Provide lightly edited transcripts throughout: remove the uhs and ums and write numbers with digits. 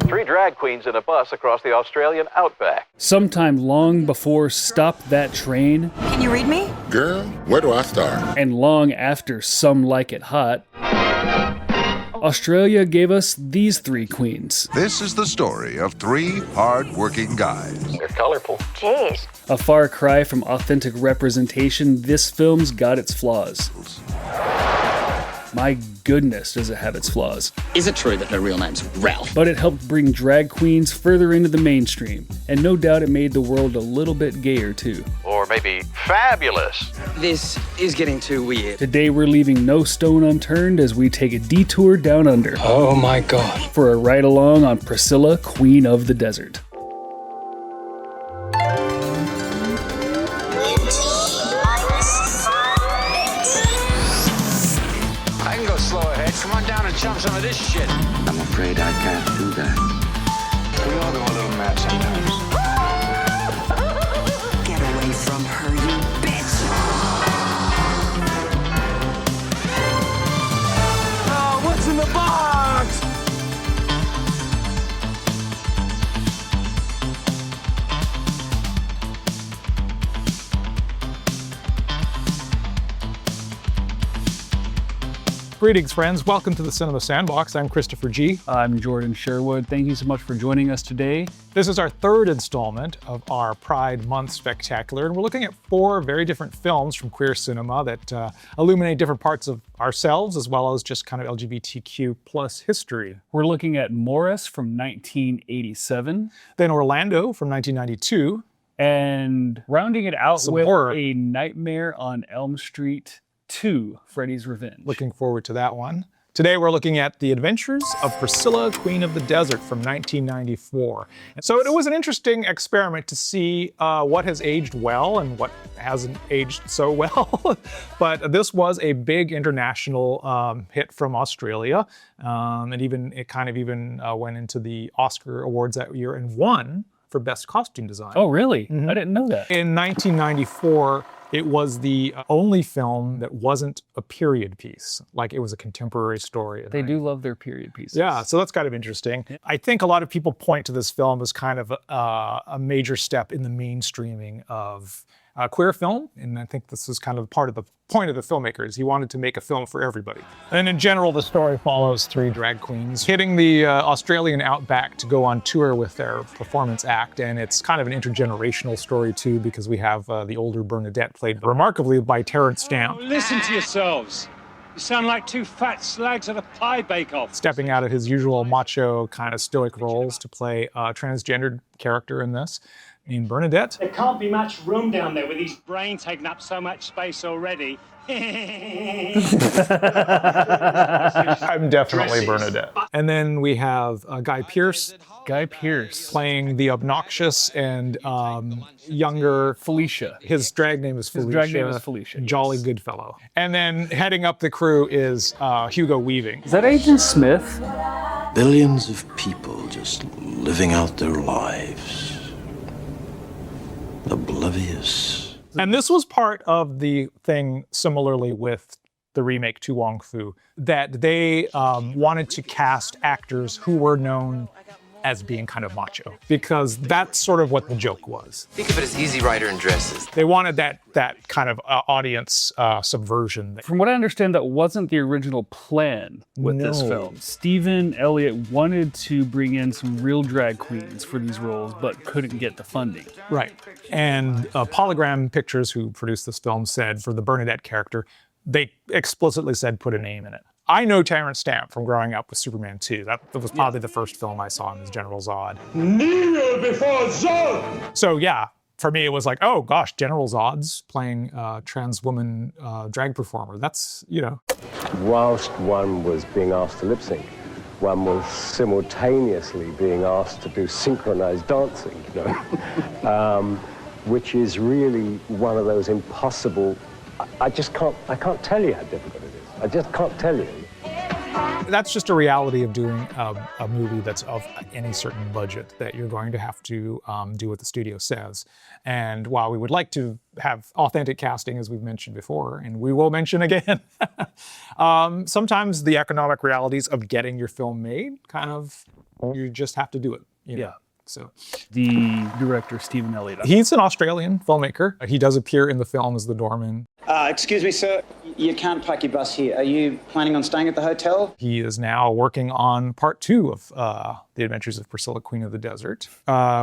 Three drag queens in a bus across the Australian Outback. Sometime long before Stop That Train. Can you read me? Girl, where do I start? And long after Some Like It Hot, Australia gave us these three queens. This is the story of three hard-working guys. They're colorful. Jeez. A far cry from authentic representation, this film's got its flaws. My goodness, does it have its flaws. Is it true that her real name's Ralph? But it helped bring drag queens further into the mainstream, and no doubt it made the world a little bit gayer too. Or maybe fabulous. This is getting too weird. Today we're leaving no stone unturned as we take a detour down under. Oh my god. For a ride along on Priscilla, Queen of the Desert. I can go slow ahead. Come on down and chump some of this shit. I'm afraid I can't do that. We all go a little mad sometimes. Get away from her, you bitch! Oh, what's in the box? Greetings, friends. Welcome to the Cinema Sandbox. I'm Christopher G. I'm Jordan Sherwood. Thank you so much for joining us today. This is our third installment of our Pride Month Spectacular, and we're looking at four very different films from queer cinema that illuminate different parts of ourselves as well as just kind of LGBTQ plus history. We're looking at Morris from 1987. Then Orlando from 1992. And rounding it out Some with horror. A Nightmare on Elm Street 2, Freddy's Revenge. Looking forward to that one. Today we're looking at The Adventures of Priscilla, Queen of the Desert from 1994. So it was an interesting experiment to see what has aged well and what hasn't aged so well. But this was a big international hit from Australia. And it kind of even went into the Oscar Awards that year and won for Best Costume Design. Oh, really? I didn't know that. In 1994, it was the only film that wasn't a period piece. Like, it was a contemporary story. They do love their period pieces. Yeah, so that's kind of interesting. I think a lot of people point to this film as kind of a major step in the mainstreaming of queer film, and I think this was kind of part of the point of the filmmakers. He wanted to make a film for everybody. And in general, the story follows three drag queens hitting the Australian Outback to go on tour with their performance act, and it's kind of an intergenerational story too, because we have the older Bernadette, played remarkably by Terence Stamp. Oh, listen to yourselves. You sound like two fat slags at a pie bake-off. Stepping out of his usual macho kind of stoic roles to play a transgendered character in this, named Bernadette. There can't be much room down there with his brain taking up so much space already. I'm definitely Dresses. Bernadette. And then we have Guy Pearce. Guy Pearce. Playing the obnoxious and younger Felicia. His drag name is Felicia. His drag name is Felicia, yes. Jolly good fellow. And then heading up the crew is Hugo Weaving. Is that Agent Smith? Billions of people just living out their lives. Oblivious. And this was part of the thing similarly with the remake To Wong Fu, that they wanted to cast actors who were known as being kind of macho, because that's sort of what the joke was. Think of it as Easy Rider in dresses. They wanted that kind of audience subversion. From what I understand, that wasn't the original plan with this No. film. Stephen Elliott wanted to bring in some real drag queens for these roles, but couldn't get the funding. Right. And Polygram Pictures, who produced this film, said for the Bernadette character, they explicitly said put a name in it. I know Terence Stamp from growing up with Superman 2. That was probably the first film I saw him as General Zod. Kneel before Zod! So yeah, for me it was like, oh gosh, General Zod's playing a trans woman drag performer. That's, you know. Whilst one was being asked to lip sync, one was simultaneously being asked to do synchronized dancing, you know? Which is really one of those impossible, I can't tell you how difficult it is. I just can't tell you. That's just a reality of doing a movie that's of any certain budget, that you're going to have to do what the studio says. And while we would like to have authentic casting, as we've mentioned before, and we will mention again, sometimes the economic realities of getting your film made kind of You just have to do it. You know? Yeah. So The director, Stephen Elliott. he's an Australian filmmaker. He does appear in the film as the doorman. Excuse me, sir. You can't park your bus here. Are you planning on staying at the hotel? He is now working on part 2 of The Adventures of Priscilla, Queen of the Desert,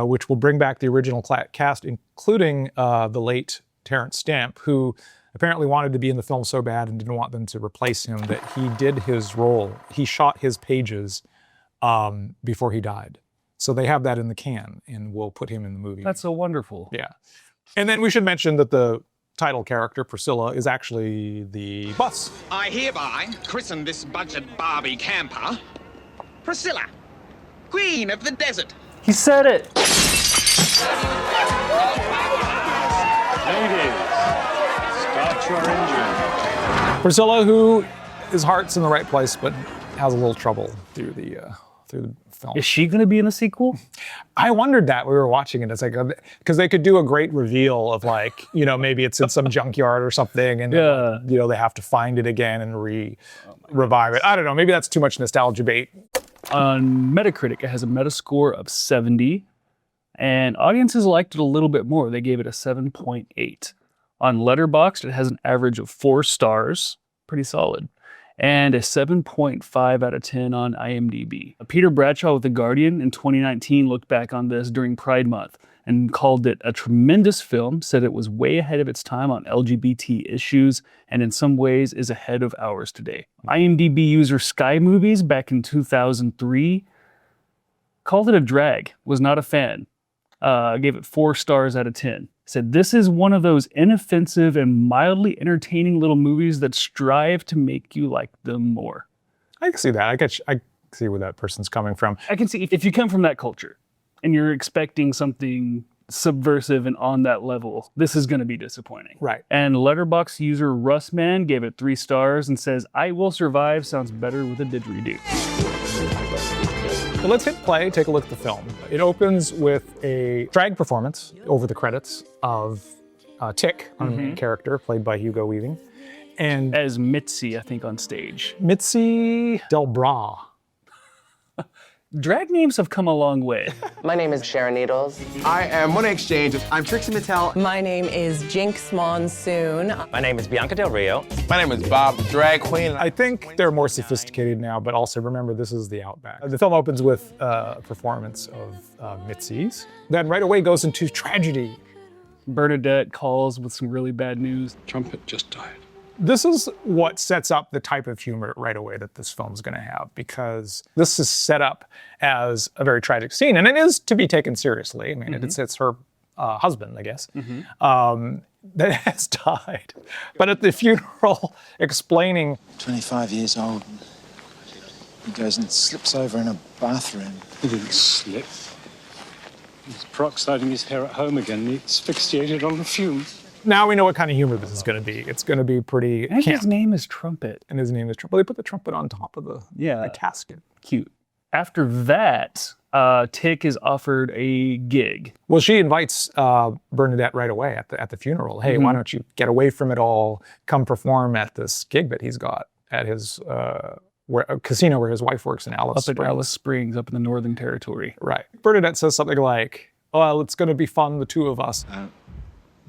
which will bring back the original cast, including the late Terence Stamp, who apparently wanted to be in the film so bad and didn't want them to replace him that he did his role. He shot his pages before he died. So they have that in the can, and we'll put him in the movie. That's so wonderful. Yeah. And then we should mention that the title character, Priscilla, is actually the bus. I hereby christen this budget Barbie camper Priscilla, Queen of the Desert. He said it. Ladies, start your engine. Priscilla, who his heart's in the right place, but has a little trouble through the film. Is she going to be in the sequel? I wondered that we were watching it. It's like, because they could do a great reveal of like, you know, maybe it's in some junkyard or something, and Yeah. you know, they have to find it again and revive it. I don't know. Maybe that's too much nostalgia bait. On Metacritic, it has a Metascore of 70, and audiences liked it a little bit more. They gave it a 7.8. On Letterboxd, it has an average of 4 stars, pretty solid, and a 7.5 out of 10 on IMDb. Peter Bradshaw with The Guardian in 2019 looked back on this during Pride Month and called it a tremendous film, said it was way ahead of its time on LGBT issues, and in some ways is ahead of ours today. IMDb user Sky Movies back in 2003 called it a drag, was not a fan, gave it 4 stars out of 10. Said, this is one of those inoffensive and mildly entertaining little movies that strive to make you like them more. I can see that. I see where that person's coming from. I can see if you come from that culture and you're expecting something subversive and on that level, this is going to be disappointing. Right. And Letterboxd user Russman gave it 3 stars and says, I Will Survive sounds better with a didgeridoo. So let's hit play, take a look at the film. It opens with a drag performance over the credits of Tick, our main character, played by Hugo Weaving. And as Mitzi, I think, on stage. Mitzi Del Bra. Drag names have come a long way. My name is Sharon Needles. I am Money Exchange. I'm Trixie Mattel. My name is Jinx Monsoon. My name is Bianca Del Rio. My name is Bob, the drag queen. I think they're more sophisticated now, but also remember, this is the Outback. The film opens with a performance of Mitzi's, then right away goes into tragedy. Bernadette calls with some really bad news. Trumpet just died. This is what sets up the type of humor right away that this film's going to have, because this is set up as a very tragic scene, and it is to be taken seriously. I mean, it's her husband, I guess, that has died. But at the funeral, explaining 25 years old, he goes and slips over in a bathroom. He didn't slip. He's peroxiding his hair at home again. He asphyxiated on the fumes. Now we know what kind of humor this is going to be. It's going to be pretty I think camp. his name is Trumpet. And his name is Trumpet. Well, they put the trumpet on top of the casket. Cute. After that, Tick is offered a gig. Well, she invites Bernadette right away at the funeral. Hey, why don't you get away from it all, come perform at this gig that he's got at his a casino where his wife works in Alice Springs. Up at Alice Springs, up in the Northern Territory. Right. Bernadette says something like, well, it's going to be fun, the 2 of us.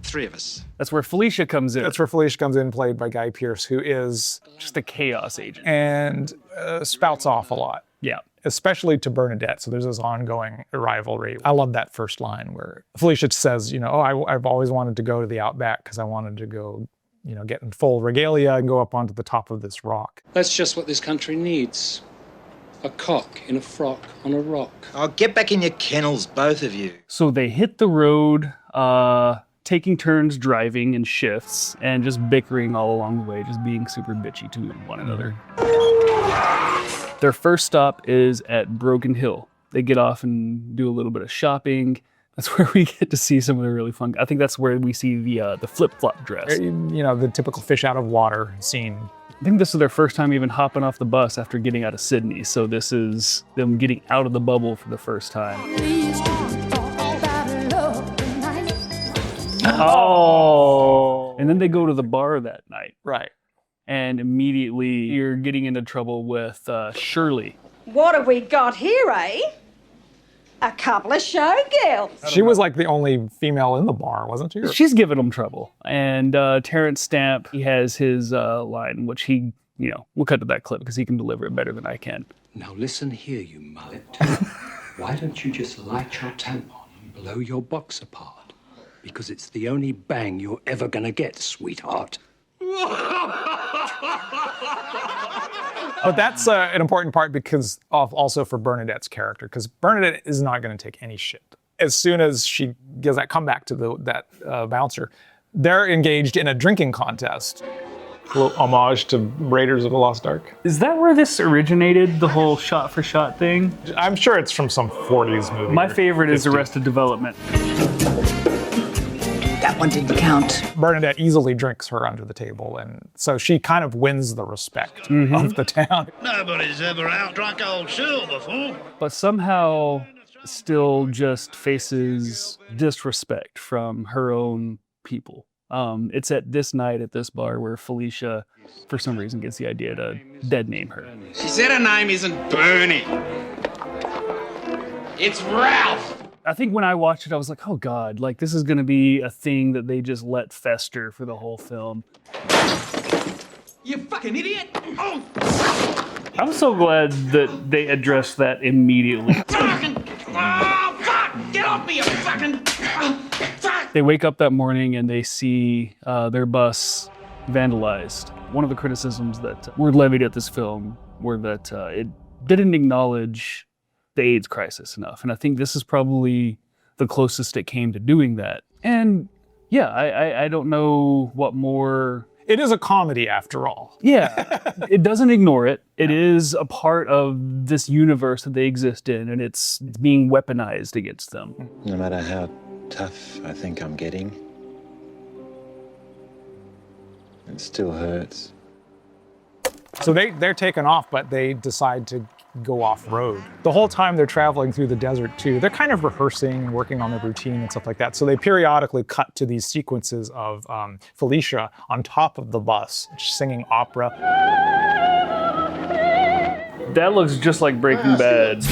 3 of us. That's where Felicia comes in. That's where Felicia comes in, played by Guy Pearce, who is just a chaos agent. And spouts off a lot. Yeah. Especially to Bernadette. So there's this ongoing rivalry. I love that first line where Felicia says, you know, oh, I've always wanted to go to the Outback because I wanted to go, you know, get in full regalia and go up onto the top of this rock. That's just what this country needs. A cock in a frock on a rock. Oh, get back in your kennels, both of you. So they hit the road, taking turns driving in shifts and just bickering all along the way, just being super bitchy to one another. Their first stop is at Broken Hill. They get off and do a little bit of shopping. That's where we get to see some of the really fun. I think that's where we see the flip-flop dress. You know, the typical fish out of water scene. I think this is their first time even hopping off the bus after getting out of Sydney. So this is them getting out of the bubble for the first time. Oh! And then they go to the bar that night. Right. And immediately you're getting into trouble with Shirley, What have we got here, eh? A couple of showgirls. She was like the only female in the bar, wasn't she? She's giving him trouble. And Terence Stamp, he has his line, which he, we'll cut to that clip because he can deliver it better than I can. Now listen here, you mullet. Why don't you just light your tampon and blow your boxer part? Because it's the only bang you're ever gonna get, sweetheart. But that's an important part because also for Bernadette's character, because Bernadette is not going to take any shit. As soon as she gives that comeback to that bouncer, they're engaged in a drinking contest. A little homage to Raiders of the Lost Ark. Is that where this originated, the whole shot-for-shot thing? I'm sure it's from some 40s movie. My favorite is Arrested Development. That one didn't count. Bernadette easily drinks her under the table, and so she kind of wins the respect of the town. Nobody's ever out-drunk old Shul before. But somehow still just faces disrespect from her own people. It's at this night at this bar where Felicia, for some reason, gets the idea to dead name her. She said her name isn't Bernie. It's Ralph. I think when I watched it, I was like, oh God, like this is gonna be a thing that they just let fester for the whole film. You fucking idiot! Oh! I'm so glad that they addressed that immediately. Oh, fuck! Get off me, you fucking... Fuck! They wake up that morning and they see their bus vandalized. One of the criticisms that were levied at this film were that it didn't acknowledge the AIDS crisis enough. And I think this is probably the closest it came to doing that. And yeah, I don't know what more... It is a comedy after all. Yeah, it doesn't ignore it. It is a part of this universe that they exist in, and it's being weaponized against them. No matter how tough I think I'm getting, it still hurts. So they're taken off, but they decide to go off-road. The whole time they're traveling through the desert too, they're kind of rehearsing, working on their routine and stuff like that. So they periodically cut to these sequences of Felicia on top of the bus, singing opera. That looks just like Breaking Bad.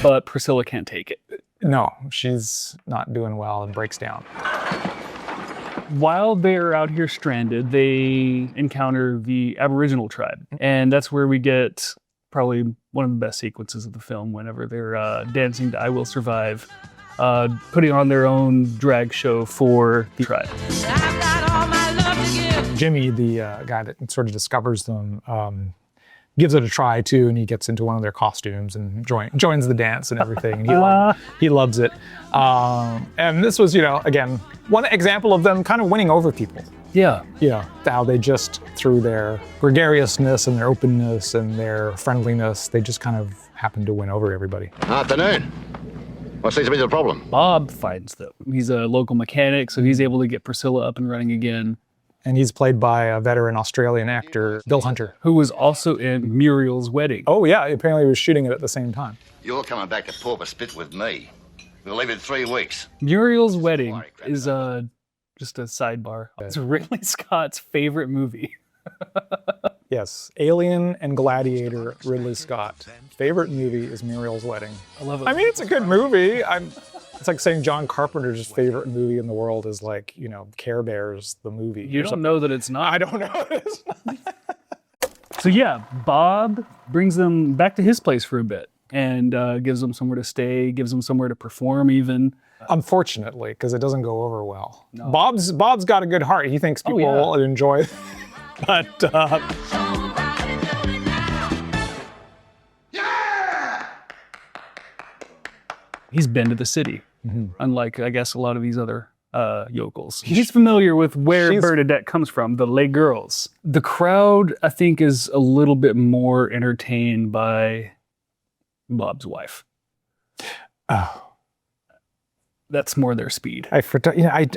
But Priscilla can't take it. No, she's not doing well and breaks down. While they're out here stranded, they encounter the Aboriginal tribe. And that's where we get probably one of the best sequences of the film whenever they're dancing to I Will Survive, putting on their own drag show for the tribe. Jimmy, the guy that sort of discovers them, gives it a try too, and he gets into one of their costumes and joins the dance and everything. And he loves it. And this was, again, one example of them kind of winning over people. Yeah. Yeah, how they just, through their gregariousness and their openness and their friendliness, they just kind of happened to win over everybody. Afternoon. What seems to be the problem? Bob finds them. He's a local mechanic, so he's able to get Priscilla up and running again. And he's played by a veteran Australian actor, Bill Hunter. Who was also in Muriel's Wedding. Oh yeah, apparently he was shooting it at the same time. You're coming back to Porpoise Spit with me. We'll leave in 3 weeks. Muriel's Wedding is just a sidebar. It's Ridley Scott's favorite movie. Yes, Alien and Gladiator, Ridley Scott. Favorite movie is Muriel's Wedding. I love it. I mean, it's a good movie. It's like saying John Carpenter's favorite movie in the world is like, Care Bears, the movie. You don't know that it's not. I don't know it's not. So yeah, Bob brings them back to his place for a bit and gives them somewhere to stay, gives them somewhere to perform even. Unfortunately, because it doesn't go over well. No. Bob's got a good heart. He thinks people will enjoy it. But he's been to the city, unlike, I guess, a lot of these other yokels. He's familiar with where Bernadette comes from, the Les Girls. The crowd, I think, is a little bit more entertained by Bob's wife. Oh. That's more their speed. I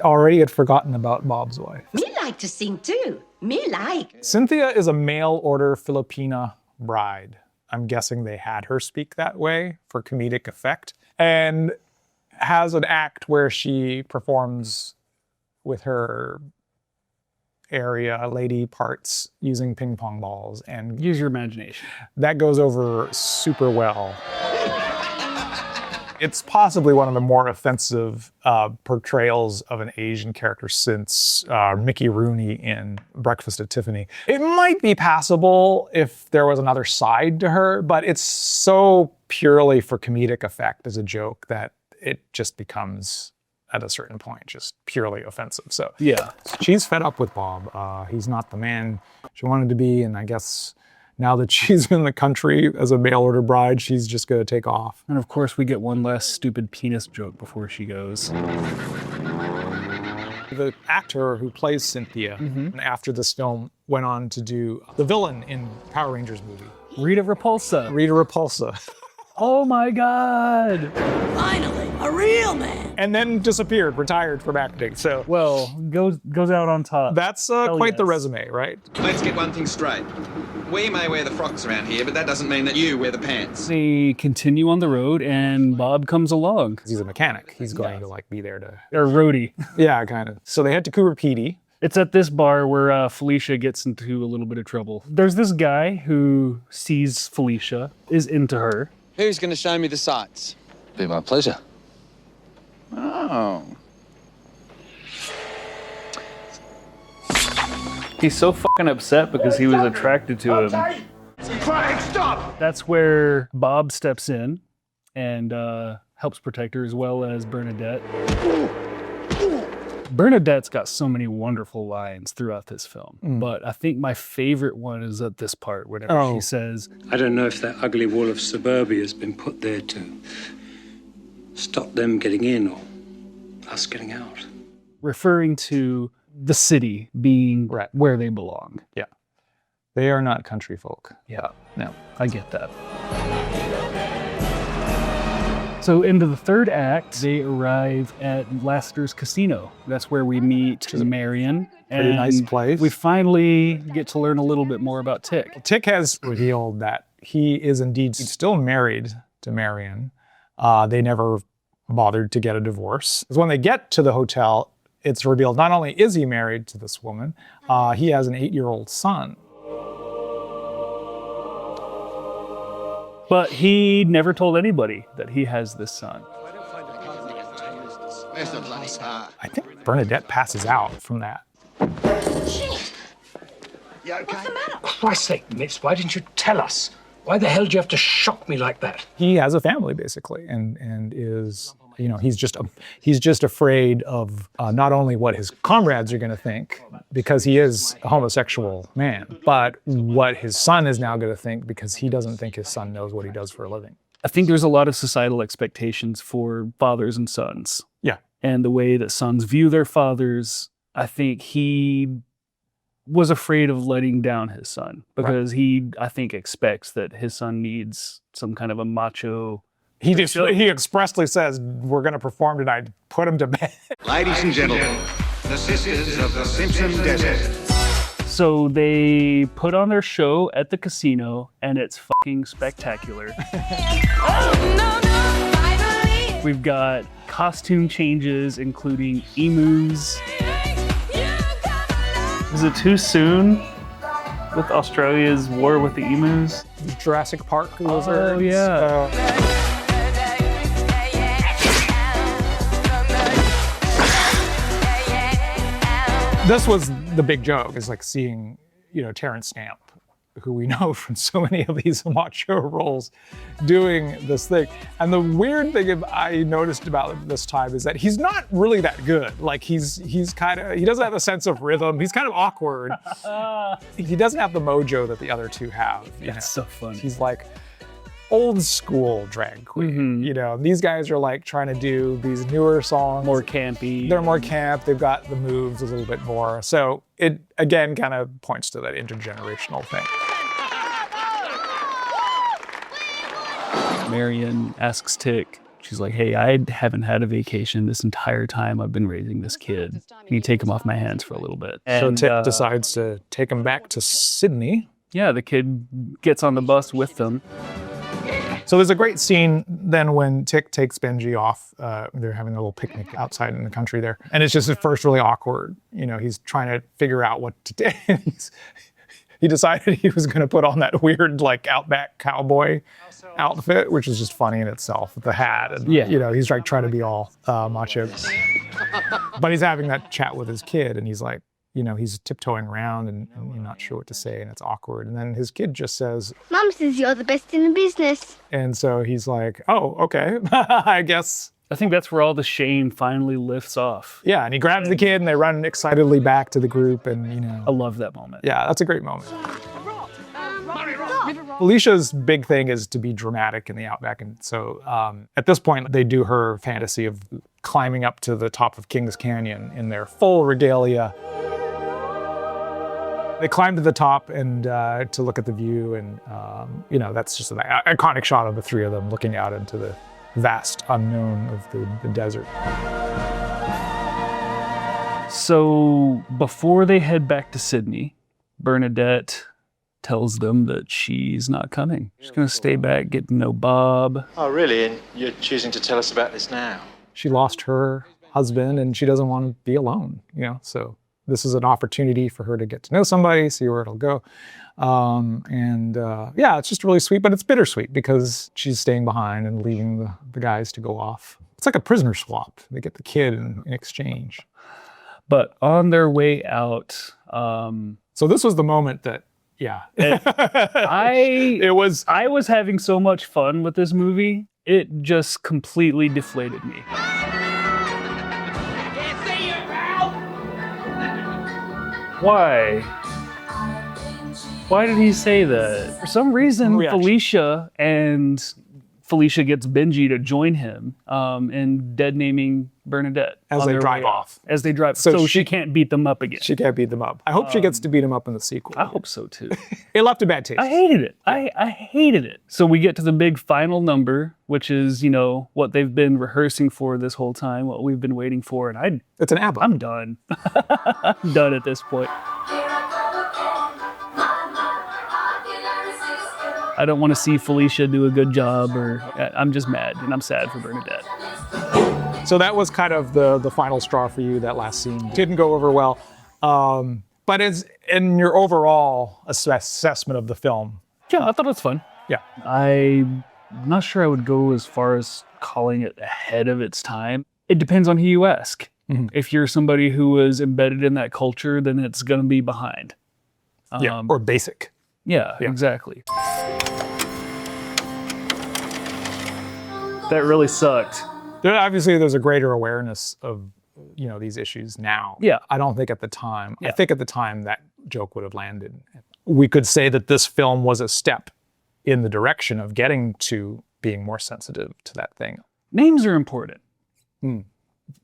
already had forgotten about Bob's wife. Me like to sing too. Me like. Cynthia is a mail-order Filipina bride. I'm guessing they had her speak that way for comedic effect. And has an act where she performs with her area, lady parts using ping pong balls, and use your imagination. That goes over super well. It's possibly one of the more offensive portrayals of an Asian character since Mickey Rooney in Breakfast at Tiffany. It might be passable if there was another side to her, but it's so purely for comedic effect as a joke that it just becomes, at a certain point, just purely offensive. So yeah, she's fed up with Bob. He's not the man she wanted to be, and I guess now that she's in the country as a mail order bride, she's just gonna take off. And of course, we get one last stupid penis joke before she goes. The actor who plays Cynthia after this film went on to do the villain in Power Rangers movie. Rita Repulsa. Rita Repulsa. Oh my God! Finally, a real man. And then disappeared, retired from acting. So well, goes out on top. That's quite the resume, right? Let's get one thing straight. We may wear the frocks around here, but that doesn't mean that you wear the pants. They continue on the road, and Bob comes along. He's a mechanic. He's going to be there to... Or roadie. Yeah, kind of. So they head to Cooper Pedy. It's at this bar where Felicia gets into a little bit of trouble. There's this guy who sees Felicia, is into her. Who's going to show me the sights? Be my pleasure. Oh. He's so fucking upset because he was attracted to him. Frank, stop! That's where Bob steps in and helps protect her, as well as Bernadette. Bernadette's got so many wonderful lines throughout this film, but I think my favorite one is at this part, whenever she says, I don't know if that ugly wall of suburbia has been put there to stop them getting in or us getting out. Referring to the city being where they belong. Yeah. They are not country folk. Yeah, no, I get that. So into the third act, they arrive at Lassiter's Casino. That's where we meet Marion. Pretty nice place. We finally get to learn a little bit more about Tick. Tick has revealed that he is indeed still married to Marion. They never bothered to get a divorce. Because when they get to the hotel, it's revealed not only is he married to this woman, he has an 8-year-old son. But he never told anybody that he has this son. I think Bernadette passes out from that. What's the matter? For Christ's sake, Miss, why didn't you tell us? Why the hell did you have to shock me like that? He has a family, basically, and is, he's just afraid of not only what his comrades are going to think, because he is a homosexual man, but what his son is now going to think, because he doesn't think his son knows what he does for a living. I think there's a lot of societal expectations for fathers and sons. Yeah. And the way that sons view their fathers, I think he was afraid of letting down his son, because he, I think, expects that his son needs some kind of a macho. He expressly says, we're going to perform tonight, put him to bed. Ladies and gentlemen, the sisters of the Simpson Desert. So they put on their show at the casino, and it's fucking spectacular. We've got costume changes, including emus. Is it too soon with Australia's war with the emus? Jurassic Park lizards. Oh, yeah. This was the big joke, is like seeing, Terence Stamp, who we know from so many of these macho roles, doing this thing. And the weird thing I noticed about this time is that he's not really that good. Like he doesn't have a sense of rhythm. He's kind of awkward. He doesn't have the mojo that the other two have. That's so funny. He's like old school drag queen. These guys are like trying to do these newer songs. More campy. They're more camp. They've got the moves a little bit more. So it, again, kind of points to that intergenerational thing. Marion asks Tick, she's like, hey, I haven't had a vacation this entire time I've been raising this kid. Can you take him off my hands for a little bit? And, so Tick decides to take him back to Sydney. Yeah, the kid gets on the bus with them. So there's a great scene then when Tick takes Benji off. They're having a little picnic outside in the country there. And it's just at first really awkward. You know, he's trying to figure out what to do. He decided he was going to put on that weird like Outback cowboy outfit, which is just funny in itself, with the hat. And, you know, he's like trying to be all macho. But he's having that chat with his kid and he's like, you know, he's tiptoeing around and you're not sure what to say and it's awkward. And then his kid just says, Mum says you're the best in the business. And so he's like, oh, okay, I guess. I think that's where all the shame finally lifts off. Yeah, and he grabs the kid and they run excitedly back to the group and, you know. I love that moment. Yeah, that's a great moment. Felicia's big thing is to be dramatic in the Outback. And so at this point, they do her fantasy of climbing up to the top of Kings Canyon in their full regalia. They climb to the top and to look at the view. And, you know, that's just an iconic shot of the three of them looking out into the vast unknown of the desert. So before they head back to Sydney, Bernadette tells them that she's not coming. She's going to stay back, get to know Bob. Oh, really? And you're choosing to tell us about this now? She lost her husband and she doesn't want to be alone, you know, so this is an opportunity for her to get to know somebody, see where it'll go. Yeah, it's just really sweet, but it's bittersweet because she's staying behind and leaving the guys to go off. It's like a prisoner swap. They get the kid in exchange. But on their way out... So this was the moment that, yeah. I was having so much fun with this movie, it just completely deflated me. Why? Why did he say that? For some reason, Felicia gets Benji to join him in dead-naming Bernadette. As they drive off. As they drive. So she can't beat them up again. She can't beat them up. I hope she gets to beat them up in the sequel. I hope so too. It left a bad taste. I hated it. I hated it. So we get to the big final number, which is, you know, what they've been rehearsing for this whole time, what we've been waiting for. And it's an ABBA. I'm done. I'm done at this point. I don't want to see Felicia do a good job, or I'm just mad and I'm sad for Bernadette. So that was kind of the final straw for you, that last scene. Didn't go over well. But in your overall assessment of the film. Yeah, I thought it was fun. Yeah. I'm not sure I would go as far as calling it ahead of its time. It depends on who you ask. Mm-hmm. If you're somebody who was embedded in that culture, then it's going to be behind. Yeah, or basic. Yeah, exactly. That really sucked. Obviously, there's a greater awareness of, you know, these issues now. Yeah. I don't think at the time. Yeah. I think at the time that joke would have landed. We could say that this film was a step in the direction of getting to being more sensitive to that thing. Names are important.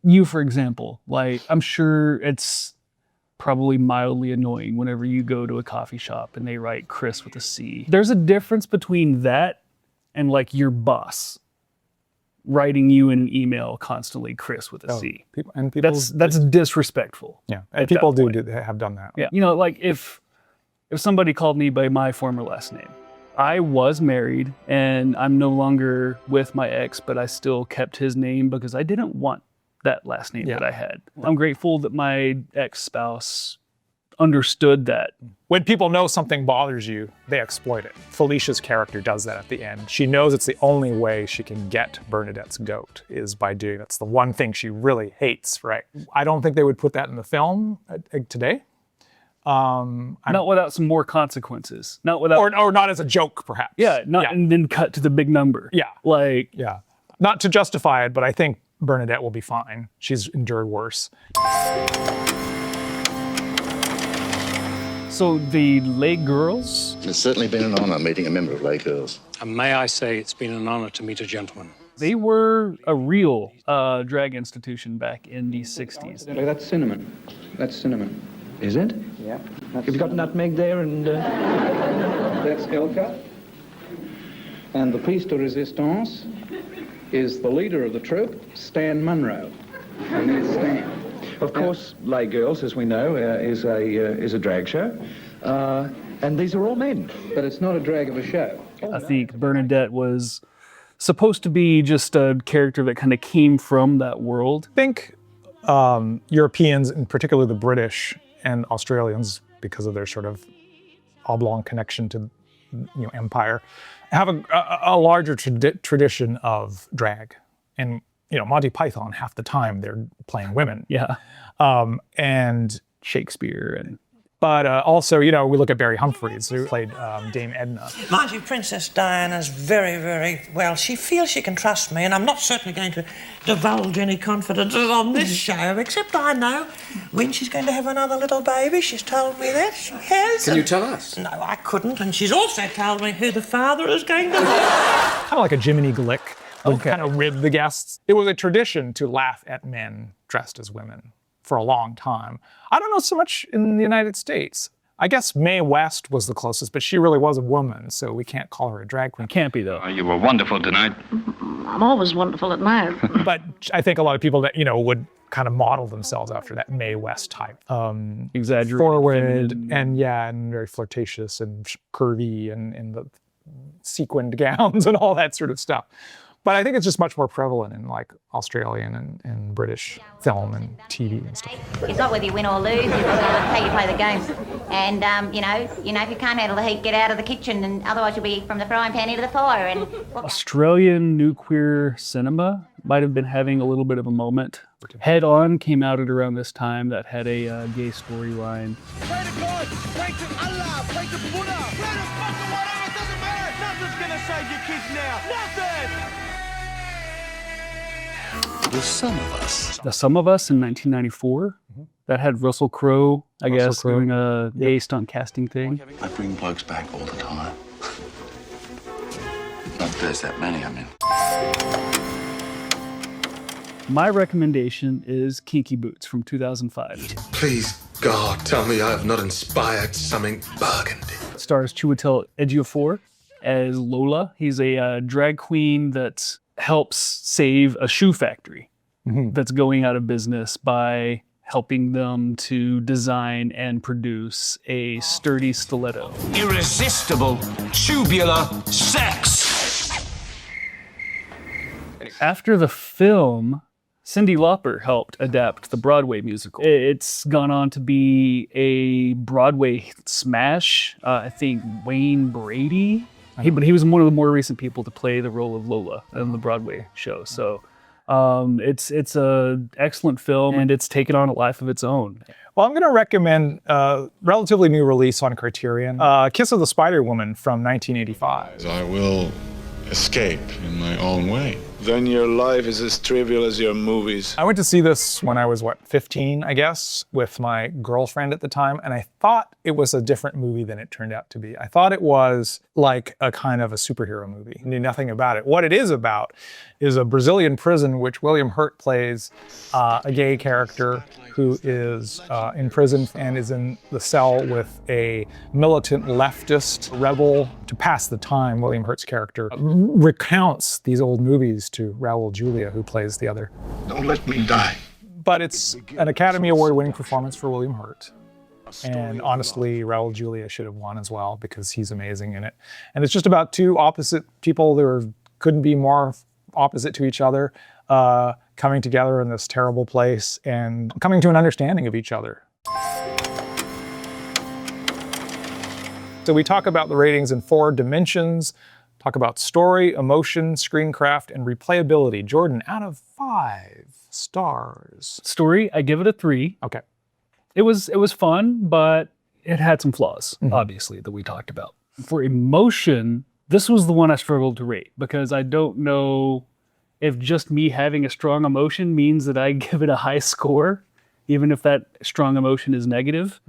You, for example, like, I'm sure it's probably mildly annoying whenever you go to a coffee shop and they write Chris with a C. There's a difference between that and like your boss writing you in an email constantly Chris with a C. That's disrespectful. Yeah, and people do have done that. Yeah, you know, like if somebody called me by my former last name, I was married and I'm no longer with my ex, but I still kept his name because I didn't want that last name that I had. I'm grateful that my ex-spouse understood that. When people know something bothers you, they exploit it. Felicia's character does that at the end. She knows it's the only way she can get Bernadette's goat is by doing that's the one thing she really hates, right? I don't think they would put that in the film today. Not without some more consequences. Not without, or not as a joke, perhaps. Yeah, and then cut to the big number. Yeah, like not to justify it, but I think Bernadette will be fine. She's endured worse. So the Lay Girls? It's certainly been an honor meeting a member of Lay Girls. And may I say it's been an honor to meet a gentleman. They were a real drag institution back in the 60s. That's cinnamon. That's cinnamon. Is it? Yeah. Have you got nutmeg there and... That's Elka. And the piece de resistance is the leader of the troupe, Stan Munro. And there's Stan. Of course, Lay Girls, as we know, is a drag show. And these are all men. But it's not a drag of a show. I think Bernadette was supposed to be just a character that kind of came from that world. I think Europeans, in particular the British and Australians, because of their sort of oblong connection to empire, have a larger tradition of drag. And Monty Python, half the time they're playing women. Yeah. And Shakespeare. But also, we look at Barry Humphries, who played Dame Edna. Mind you, Princess Diana's very, very well. She feels she can trust me, and I'm not certainly going to divulge any confidences on this show, except I know when she's going to have another little baby. She's told me that. She has. Can you tell us? No, I couldn't. And she's also told me who the father is going to be. Kind of like a Jiminy Glick. Would kind of rib the guests. It was a tradition to laugh at men dressed as women for a long time. I don't know so much in the United States. I guess Mae West was the closest, but she really was a woman, so we can't call her a drag queen. Can't be, though. You were wonderful tonight. I'm always wonderful at night. But I think a lot of people that, would kind of model themselves after that Mae West type. Exaggerated. Forward, and very flirtatious and curvy and the sequined gowns and all that sort of stuff. But I think it's just much more prevalent in like Australian and British film and TV and stuff. It's not whether you win or lose, it's how you play the game. And if you can't handle the heat, get out of the kitchen, and otherwise you'll be from the frying pan into the fire. And Australian new queer cinema might have been having a little bit of a moment. Head On came out at around this time. That had a gay storyline. Pray to God, pray to Allah, pray to Buddha, pray to fucking whatever, it doesn't matter. Nothing's gonna save your kids now. Nothing! The Sum of Us. The Sum of Us in 1994. That had Russell Crowe, I guess, doing a gay stunt casting thing. I bring blokes back all the time. Not that there's that many, I mean. My recommendation is Kinky Boots from 2005. Please, God, tell me I have not inspired something burgundy. It stars Chiwetel Ejiofor as Lola. He's a drag queen that helps save a shoe factory that's going out of business by helping them to design and produce a sturdy stiletto. Irresistible, tubular sex. After the film, Cyndi Lauper helped adapt the Broadway musical. It's gone on to be a Broadway smash. I think Wayne Brady, but he was one of the more recent people to play the role of Lola in the Broadway show. So it's an excellent film, and it's taken on a life of its own. Well, I'm going to recommend a relatively new release on Criterion, Kiss of the Spider Woman from 1985. I will escape in my own way. Then your life is as trivial as your movies. I went to see this when I was, 15, I guess, with my girlfriend at the time, and I thought it was a different movie than it turned out to be. I thought it was like a kind of a superhero movie. I knew nothing about it. What it is about is a Brazilian prison, which William Hurt plays a gay character who is in prison and is in the cell with a militant leftist rebel. To pass the time, William Hurt's character recounts these old movies to Raul Julia, who plays the other. Don't let me die. But it's an Academy Award-winning performance for William Hurt. And honestly, Raul Julia should have won as well because he's amazing in it. And it's just about two opposite people that couldn't be more opposite to each other, coming together in this terrible place and coming to an understanding of each other. So we talk about the ratings in 4 dimensions, talk about story, emotion, screencraft, and replayability. Jordan, out of 5 stars. Story, I give it a 3. Okay. It was fun, but it had some flaws, obviously, that we talked about. For emotion, this was the one I struggled to rate because I don't know if just me having a strong emotion means that I give it a high score, even if that strong emotion is negative.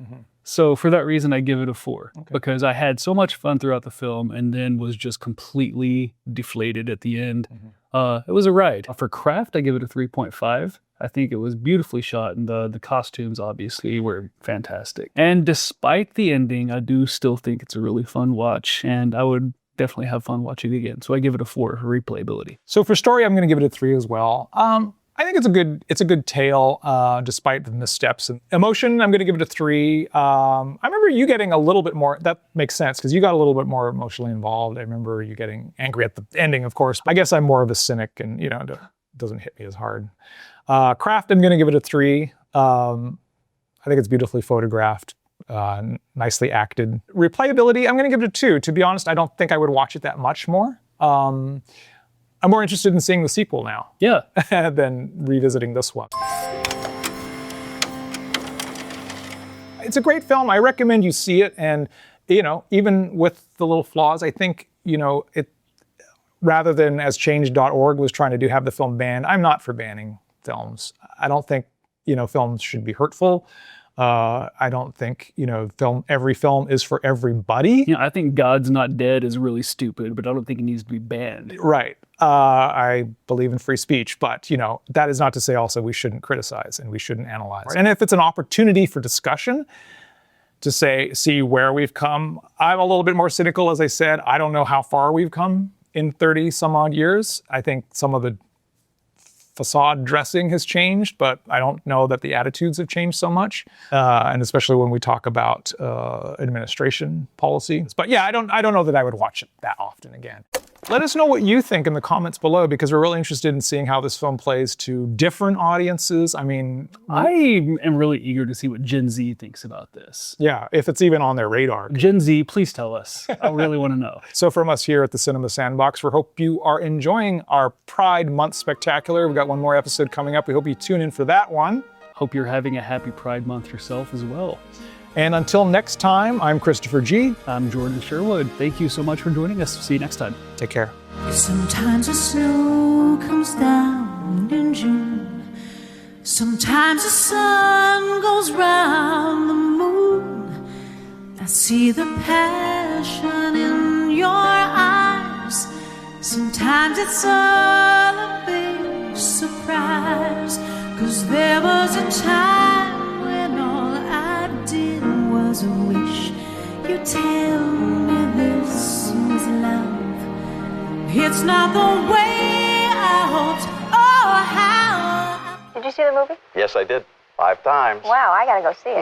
So for that reason, I give it a 4 because I had so much fun throughout the film and then was just completely deflated at the end. It was a ride. For craft, I give it a 3.5. I think it was beautifully shot, and the costumes obviously were fantastic. And despite the ending, I do still think it's a really fun watch, and I would definitely have fun watching it again. So I give it a 4 for replayability. So for story, I'm going to give it a 3 as well. I think it's a good tale, despite the missteps. And emotion, I'm going to give it a 3. I remember you getting a little bit more. That makes sense because you got a little bit more emotionally involved. I remember you getting angry at the ending, of course. I guess I'm more of a cynic, and it doesn't hit me as hard. Craft, I'm going to give it a 3. I think it's beautifully photographed, nicely acted. Replayability, I'm going to give it a 2. To be honest, I don't think I would watch it that much more. I'm more interested in seeing the sequel now. Yeah. than revisiting this one. It's a great film. I recommend you see it. And, even with the little flaws, I think, it, rather than as Change.org was trying to do, have the film banned, I'm not for banning films. I don't think, films should be hurtful. I don't think, every film is for everybody. I think God's Not Dead is really stupid, but I don't think it needs to be banned. Right. I believe in free speech, but, that is not to say also we shouldn't criticize and we shouldn't analyze. And if it's an opportunity for discussion to see where we've come, I'm a little bit more cynical, as I said. I don't know how far we've come in 30 some odd years. I think some of the facade dressing has changed, but I don't know that the attitudes have changed so much, and especially when we talk about administration policy. But yeah, I don't know that I would watch it that often again. Let us know what you think in the comments below, because we're really interested in seeing how this film plays to different audiences. I mean, I am really eager to see what Gen Z thinks about this. Yeah, if it's even on their radar. Gen Z, please tell us. I really want to know. So from us here at the Cinema Sandbox, we hope you are enjoying our Pride Month Spectacular. We've got one more episode coming up. We hope you tune in for that one. Hope you're having a happy Pride Month yourself as well. And until next time, I'm Christopher G. I'm Jordan Sherwood. Thank you so much for joining us. See you next time. Take care. Sometimes the snow comes down in June. Sometimes the sun goes round the moon. I see the passion in your eyes. Sometimes it's all a big surprise. 'Cause there was a time when all I did was wish you'd tell me this was love. It's not the way I hoped or how. Did you see the movie? Yes, I did. 5 times. Wow, I gotta go see it.